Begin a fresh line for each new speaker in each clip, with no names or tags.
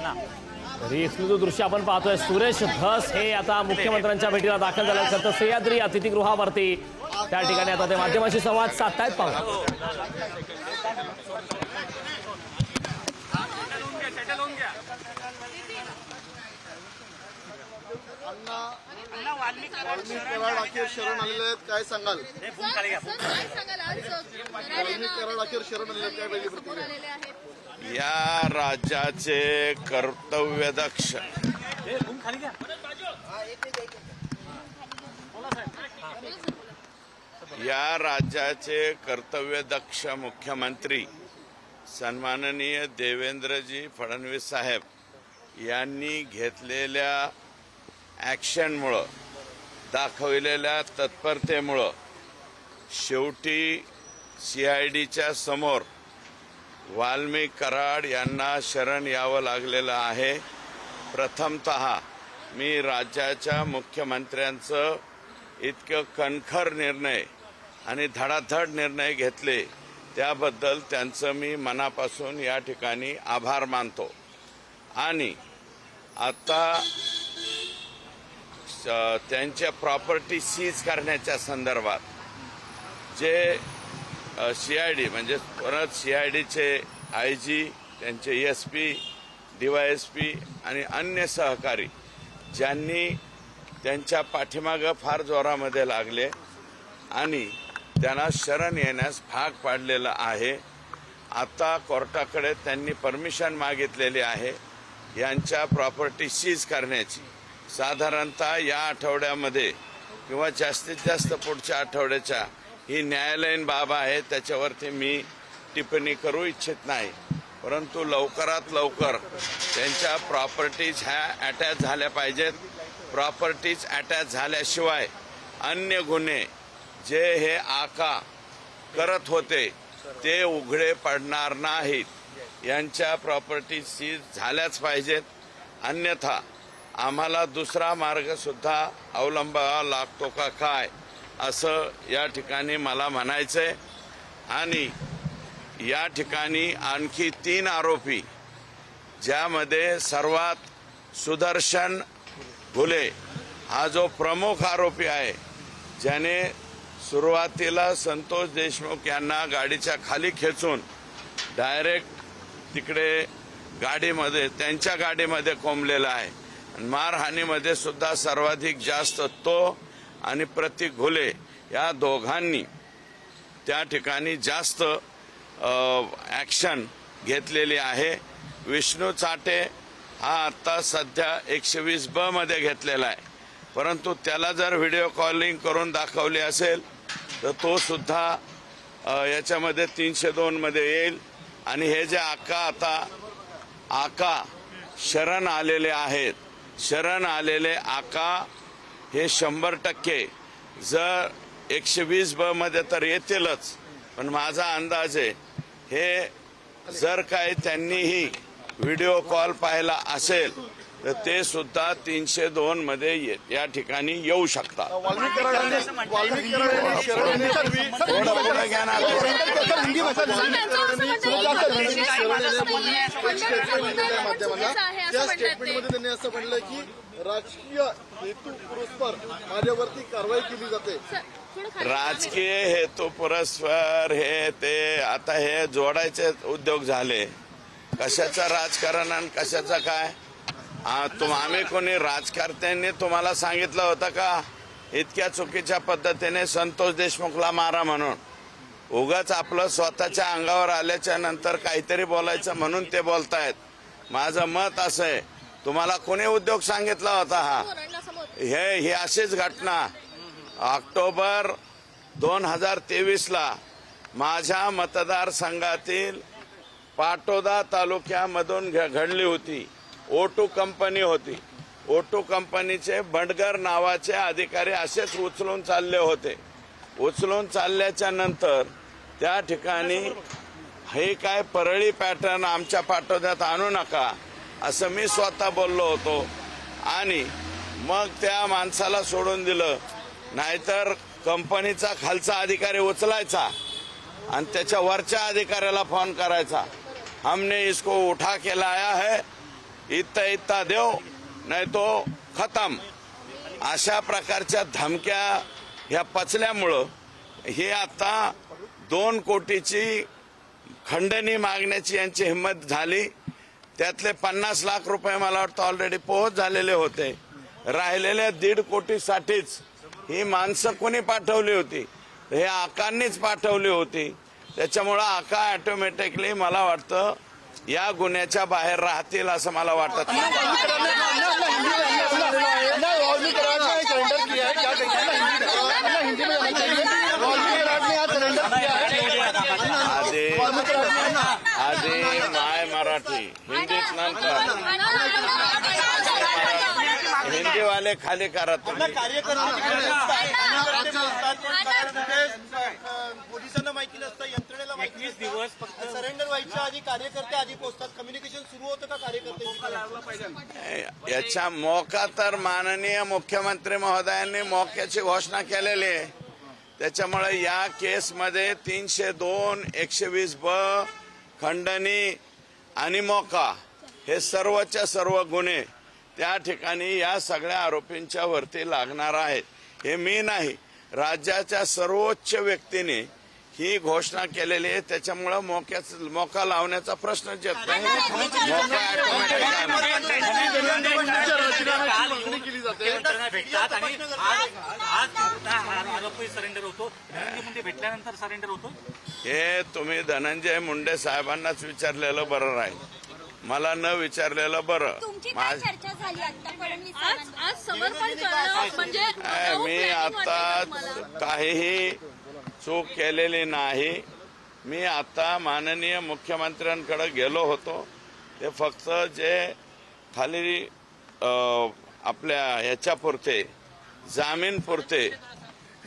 तरी एक्सक्लुझिव्ह दृश्य आपण पाहतोय. सुरेश धस हे आता मुख्यमंत्र्यांच्या भेटीला दाखल झाले. खरं तर सह्याद्री अतिथीगृहावरती त्या ठिकाणी आता ते माध्यमांशी संवाद साधतायत. पाहू
कराड अखेर शरण आलेले आहेत, काय सांगाल? कराड अखेर शरण आलेले आहेत, काय वेगळी प्रतिक्रिया?
या राज्याचे कर्तव्यदक्ष मुख्यमंत्री सन्माननीय देवेंद्रजी फडणवीस साहेब यांनी घेतलेल्या ॲक्शनमुळं, दाखवलेल्या तत्परतेमुळं शेवटी CIDच्या समोर वाल्मिक कराड यांना शरण यावं लागलेलं आहे. प्रथमतः मी राज्याच्या मुख्यमंत्र्यांचं इतकं कणखर निर्णय आणि धडाधड निर्णय घेतले त्याबद्दल त्यांचं मी मनापासून या ठिकाणी आभार मानतो. आणि आता त्यांच्या प्रॉपर्टी सीज करण्याच्या संदर्भात जे CID म्हणजे परत CIDचे IG, त्यांचे SP, DYSP आणि अन्य सहकारी ज्यांनी त्यांच्या पाठीमागं फार जोरामध्ये लागले आणि त्यांना शरण येण्यास भाग पाडलेलं आहे. आता कोर्टाकडे त्यांनी परमिशन मागितलेली आहे यांच्या प्रॉपर्टी सीज करण्याची. साधारणतः या आठवड्यामध्ये किंवा जास्तीत जास्त पुढच्या आठवड्याच्या ही न्यायालयीन बाब आहे, त्याच्यावरती मी टिप्पणी करू इच्छित नाही. परंतु लवकरात लवकर त्यांच्या प्रॉपर्टीज ह्या अटॅच झाल्या पाहिजेत. प्रॉपर्टीज अटॅच झाल्याशिवाय अन्य गुन्हे जे हे आका करत होते ते उघडे पडणार नाहीत. यांच्या प्रॉपर्टीज सीज झाल्याच पाहिजेत. अन्यथा आम्हाला दुसरा मार्ग सुद्धा अवलंबावा लागतो का काय असं या ठिकाणी मला म्हणायचंय. आणि या ठिकाणी आणखी 3 आरोपी, ज्यामध्ये सर्वात सुदर्शन घुले हा जो प्रमुख आरोपी आहे, ज्याने सुरुवातीला संतोष देशमुख यांना गाडीच्या खाली खेचून डायरेक्ट तिकडे गाडीमध्ये, त्यांच्या गाडीमध्ये कोंबलेला आहे. मारहाणीमध्ये सुद्धा सर्वाधिक जास्त तो आणि प्रतीक घुले या दोघांनी त्या ठिकाणी जास्त ॲक्शन घेतलेली आहे. विष्णू चाटे हा आता सध्या 120B मध्ये घेतलेला आहे. परंतु त्याला जर व्हिडिओ कॉलिंग करून दाखवली असेल तर तो सुद्धा याच्यामध्ये 302 मध्ये येईल. आणि हे जे आका शरण आलेले आहेत, शरण आलेले आका हे 100% जर 120B मध्ये तर येतीलच. पण माझा अंदाज आहे हे जर काही त्यांनीही व्हिडिओ कॉल पाहिला असेल तर ते सुद्धा 302 मध्ये या ठिकाणी येऊ शकतात.
त्यांनी असं म्हणलं की राजकीय हेतुपुरस्पर माझ्यावरती कारवाई केली जाते.
राजकीय हेतू पुरस्पर हे ते आता हे जोडायचे उद्योग झाले. कशाचं राजकारण आणि कशाचं काय? आम्ही कोणी राजकारत्यांनी तुम्हाला सांगितलं होतं का इतक्या चुकीच्या पद्धतीने संतोष देशमुखला मारा म्हणून? उगाच आपलं स्वतःच्या अंगावर आल्याच्या नंतर काहीतरी बोलायचं म्हणून ते बोलतायत. माझं मत असं आहे, तुम्हाला कोणी उद्योग सांगितला होता हा? ही अशीच घटना ऑक्टोबर 2023ला माझ्या मतदारसंघातील पाटोदा तालुक्यामधून घडली होती. O2 कंपनी होती. O2 कंपनीचे बंडगर नावाचे अधिकारी असेच उचलून चालले होते. उचलून चालल्याच्या नंतर त्या ठिकाणी हे काय परळी पॅटर्न आमच्या पाटोद्यात आणू नका असं मी स्वतः बोललो होतो. आणि मग त्या माणसाला सोडून दिलं. नाहीतर कंपनीचा खालचा अधिकारी उचलायचा आणि त्याच्या वरच्या अधिकाऱ्याला फोन करायचा, हमने इसको उठा के लाया है, इत्ता देव नाही तो खतम, अशा प्रकारच्या धमक्या ह्या पचल्यामुळं हे आता 2 कोटीची खंडणी मागण्याची यांची हिंमत झाली. त्यातले 50 लाख रुपये मला वाटतं ऑलरेडी पोहोच झालेले होते. राहिलेल्या 1.5 कोटीसाठीच ही माणसं कोणी पाठवली होती? हे आकांनीच पाठवली होती. त्याच्यामुळं आका ऑटोमॅटिकली मला वाटतं या गुन्ह्याच्या बाहेर राहतील असं मला वाटत नाही. आधी माय मराठी, हिंदीत नंतर हिंदी वाले खाली करा तुम्ही.
पोलिसांना माहिती नसतं, यंत्रणेला माहिती नसतं. सरेंडर व्हायच्या आधी कार्यकर्ते आधी पोहोचतात. कम्युनिकेशन सुरू होतं का कार्यकर्ते?
याच्या मोका तर माननीय मुख्यमंत्री महोदयांनी मोक्याची घोषणा केलेली आहे. त्याच्यामुळे या केसमध्ये 302, 120(ब), खंडणी आणि मोका हे सर्वच्या सर्व गुन्हे त्या ठिकाणी या सगळ्या आरोपींच्या वरती लागणार आहेत. हे मी नाही, राज्याच्या सर्वोच्च व्यक्तीने ही घोषणा केलेली आहे. त्याच्यामुळं मोका लावण्याचा प्रश्नच येत नाही. मोका
केली जाते.
सरेंडर होतो, भेटल्यानंतर सरेंडर होतो.
हे तुम्ही धनंजय मुंडे साहेबांनाच विचारलेलं बरं राहील, मला न विचारलेलं बरं.
चर्चा झाली आता
आज समर्पण करणं म्हणजे
मी आता काहीही चूक केलेली नाही. मी आता माननीय मुख्यमंत्र्यांकडे गेलो होतो. ते फक्त जे खाली आपल्या याच्यापुरते जामीनपुरते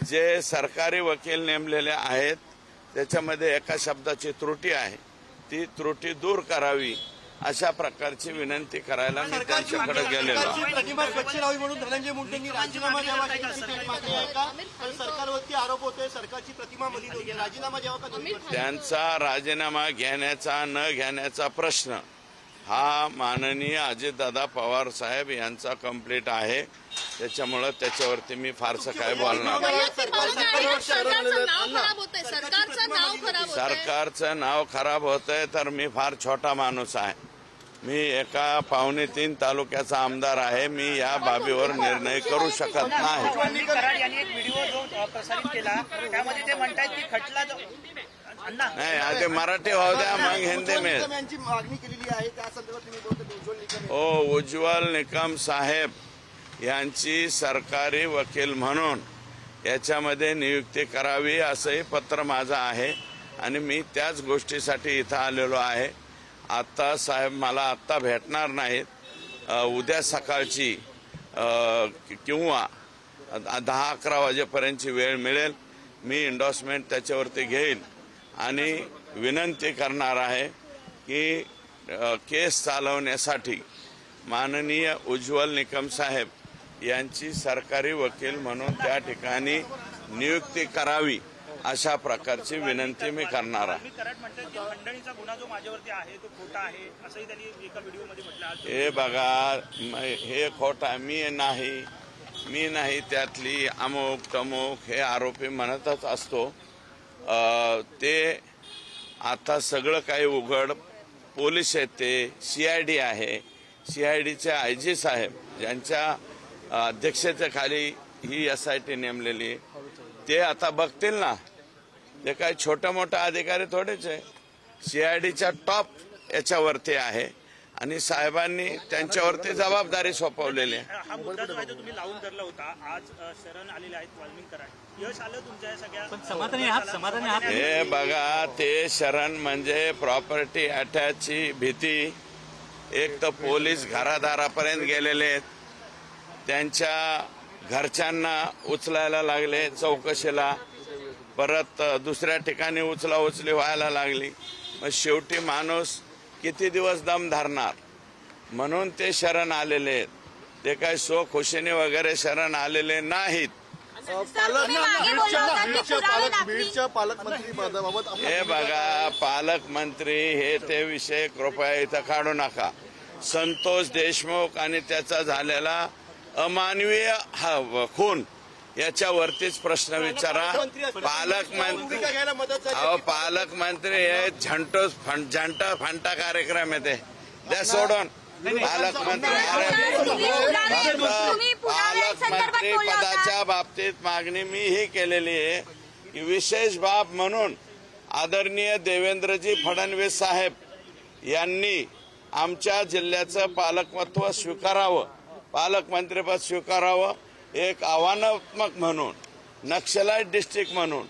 जे सरकारी वकील नेमलेले आहेत त्याच्यामध्ये एका शब्दाची त्रुटी आहे, ती त्रुटी दूर करावी अशा प्रकारची विनंती करायला मी त्यांच्याकडे गेलेलो.
प्रतिमा स्वच्छ राहावी म्हणून धनंजय मुंडेंनी राजीनामा द्यावा मागणी आहे का? सरकारवरती आरोप होतोय सरकारची प्रतिमा मलिन होती, राजीनामा द्यावा का?
त्यांचा राजीनामा घेण्याचा न घेण्याचा प्रश्न हा माननीय अजितदादा पवार साहेब यांचा कंप्लीट आहे. त्याच्यामुळं त्याच्यावरती मी फारसं काय बोलणार. सरकारचं नाव खराब होतंय तर मी फार छोटा माणूस आहे. मी एका 2.25 तालुक्याचा आमदार आहे. मी या बाबीवर निर्णय करू शकत नाही.
कराड यांनी एक व्हिडिओ जो प्रसारित केला त्यामध्ये ते म्हणतात की खटला
नाही, आधी मराठी वाहू द्या मग हिंदी में.
यांची मागणी केलेली आहे त्या संदर्भात तुम्ही बोलतो उज्ज्वल निकम.
उज्ज्वल निकम साहेब यांची सरकारी वकील म्हणून याच्यामध्ये नियुक्ती करावी असंही पत्र माझं आहे आणि मी त्याच गोष्टीसाठी इथं आलेलो आहे. आता साहेब मला आत्ता भेटणार नाहीत. उद्या सकाळची किंवा 10-11 वाजेपर्यंतची वेळ मिळेल. मी एंडोर्समेंट त्याच्यावरती घेईन आणि विनंती करणार आहे की केस चालवण्यासाठी माननीय उज्ज्वल निकम साहेब यांची सरकारी वकील म्हणून त्या ठिकाणी नियुक्ती करावी अशा प्रकारची विनंती मी करणार आहे.
कराड म्हणतात की खंडणीचा गुन्हा जो माझ्यावरती आहे तो खोटा आहे असंही त्यांनी एका व्हिडिओमध्ये म्हटलं.
हे बघा, हे खोटा मी नाही त्यातली अमुक तमुक हे आरोपी म्हणतच असतो. ते आता सगळं काही उघड पोलीस आहेत, ते CID आहे, CIDचे IG साहेब ज्यांच्या अध्यक्षतेखाली ही SIT नेमलेली, ते आता बघतील ना. ते काही छोटा मोठा अधिकारी थोडेच आहे. CIDच्या टॉप याच्यावरती आहे आणि साहेबांनी त्यांच्यावरती जबाबदारी सोपवलेली आहे.
हा मुद्दा जो आहे तो तुम्ही लावून धरला होता. आज शरण आलेले आहेत वाल्मिक कराड, यश आलं तुमच्या या सगळ्या.
हे बघा, ते शरण म्हणजे प्रॉपर्टी अटॅचची भीती. एक तर पोलीस घरादारापर्यंत गेलेले आहेत, त्यांच्या घरच्यांना उचलायला लागले चौकशीला, परत दुसऱ्या ठिकाणी उचलाउचली व्हायला लागली. मग शेवटी माणूस किती दिवस दम धरणार, म्हणून ते शरण आलेले आहेत. ते काही सो खुशीने वगैरे शरण आलेले नाहीत.
बीडच्या पालकमंत्री पदाबाबत
हे बघा, पालकमंत्री हे ते विषय कृपया इथं काढू नका. संतोष देशमुख आणि त्याचा झालेला अमानवीय खून याच्यावरतीच प्रश्न विचारा. पालकमंत्री
भूमिका घ्यायला मदत झाली.
अहो पालकमंत्री हे झंटा फांटा कार्यक्रम आहे ते द्या सोडून. पालकमंत्री पदाच्या बाबतीत मागणी मी ही केलेली आहे की विशेष बाब म्हणून आदरणीय देवेंद्रजी फडणवीस साहेब यांनी आमच्या जिल्ह्याचं पालकत्व स्वीकारावं, पालकमंत्रीपद स्वीकारावं. एक आव्हानात्मक म्हणून, नक्षलाईट डिस्ट्रिक्ट म्हणून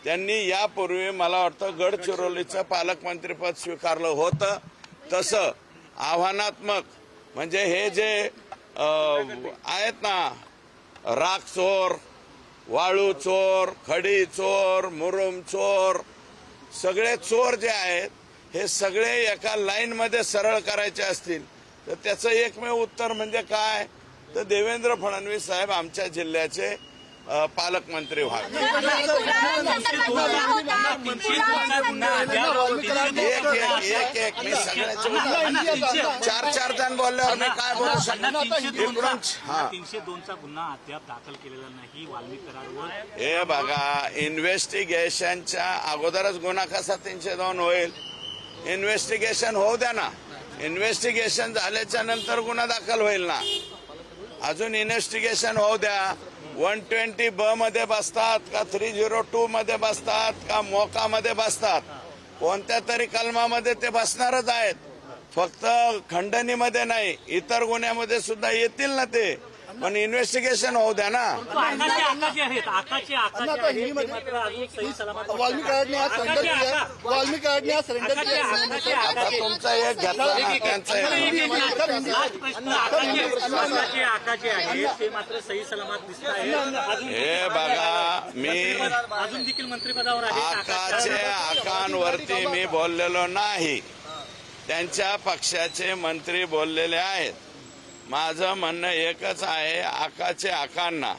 त्यांनी यापूर्वी मला वाटतं गडचिरोलीचं पालकमंत्रीपद स्वीकारलं होतं. तसं आव्हानात्मक म्हणजे हे जे आहेत ना, राख चोर, वाळू चोर, खडी चोर, मुरुम चोर, सगळे चोर जे आहेत हे सगळे एका लाईन मध्ये सरळ करायचे असतील तर त्याचं एकमेव उत्तर म्हणजे काय, तर देवेंद्र फडणवीस साहेब आमच्या जिल्ह्याचे पालकमंत्री व्हावे. एक मी सगळ्याचे चार जण बोलल्यावर मी काय बोलू शकतो.
302चा गुन्हा अद्याप दाखल केलेला नाही वाल्मिक करारवर.
हे बघा, इन्व्हेस्टिगेशनच्या अगोदरच गुन्हा कसा 302 होईल? इन्व्हेस्टिगेशन होऊ द्या ना. इन्व्हेस्टिगेशन झाल्याच्या नंतर गुन्हा दाखल होईल ना. अजून इन्व्हेस्टिगेशन होऊ द्या. 120B मध्ये बसतात का 302 मध्ये बसतात का मोकामध्ये बसतात, कोणत्या तरी कलमामध्ये ते बसणारच आहेत. फक्त खंडणीमध्ये नाही, इतर गुन्ह्यामध्ये सुद्धा येतील ना ते, पण इन्व्हेस्टिगेशन होऊ द्या ना.
वाल्मिक
वाल्मिकाडने आज सरेंडर किया. वाल्मिकाडने आज सरेंडर किया.
आता तुमचा एक घेतला ना, त्यांचा एक.
आकाचे आहे ते मात्र सही सलामत दिसत आहे.
हे बघा, मी
अजून देखील मंत्रिपदावर आहे.
आकांवरती मी बोललेलो नाही, त्यांच्या पक्षाचे मंत्री बोललेले आहेत. माझं म्हणणं एकच आहे, आकांना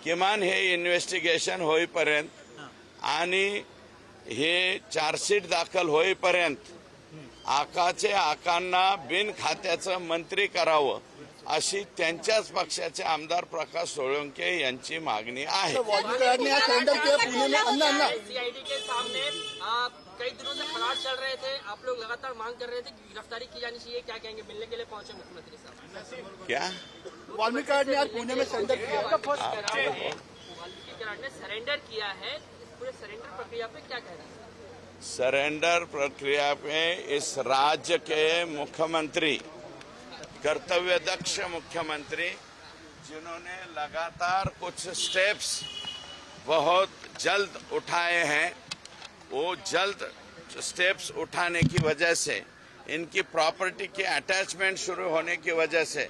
किमान हे इन्व्हेस्टिगेशन होईपर्यंत आणि हे चार्जशीट दाखल होईपर्यंत आकांना बिन खात्याचं मंत्री करावं अशी त्यांच्याच पक्षाचे आमदार प्रकाश सोळंके यांची मागणी आहे.
वाल्मिकाडने आज सरेंडर किया पुणे में. अन्ना
सीआईडी के सामने कई दिनों से खलास चल रहे थे, आप लोग लगातार मांग कर रहे थे कि गिरफ्तारी की जानी चाहिए. क्या कहेंगे? मिलने के लिए पहुंचे मुख्यमंत्री साहब.
क्या
वाल्मिकाडने आज पुणे में सरेंडर किया.
वाल्मीकि करार ने सरेंडर किया है, इस पूरे सरेंडर प्रक्रिया पे क्या कहना है?
सरेंडर प्रक्रिया में इस राज्य के मुख्यमंत्री, कर्तव्यदक्ष मुख्यमंत्री, जिन्होंने लगातार कुछ स्टेप्स बहुत जल्द उठाए हैं, वो जल्द स्टेप्स उठाने की वजह से, इनकी प्रॉपर्टी की अटैचमेंट शुरू होने की वजह से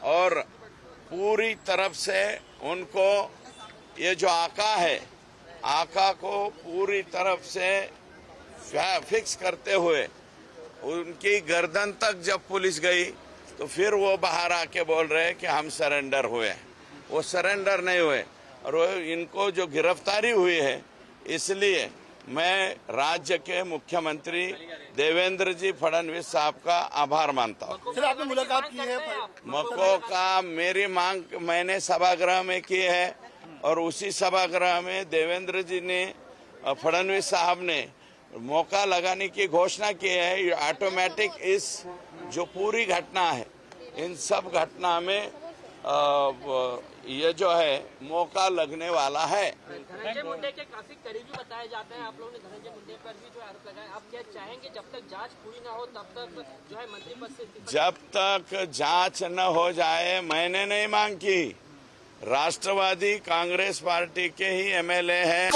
और पूरी तरफ से उनको ये जो आका को पूरी तरफ से फिक्स करते हुए उनकी गर्दन तक जब पुलिस गई तो फिर वो बाहर आके बोल रहे हैं कि हम सरेंडर हुए. वो सरेंडर नहीं हुए और वो इनको जो गिरफ्तारी हुई है, इसलिए मैं राज्य के मुख्यमंत्री देवेंद्र जी फडणवीस साहब का आभार मानता हूँ.
सर, आपने मुलाकात की है.
मको का मेरी मांग मैंने सभागृह में की है और उसी सभागृह में देवेंद्र जी ने, फडणवीस साहब ने मौका लगाने की घोषणा की है. ऑटोमेटिक इस जो पूरी घटना है, इन सब घटना में ये जो है मौका लगने वाला है.
धनंजय मुंडे के काफी करीबी बताए जाते हैं. आप लोगों ने धनंजय मुंडे पर भी जो आरोप लगाए, आप क्या चाहेंगे जब तक जांच पूरी न हो तब तक जो है मंत्री पद से?
जब तक जांच न हो जाए, मैंने नहीं मांग की, राष्ट्रवादी कांग्रेस पार्टी के ही MLA हैं.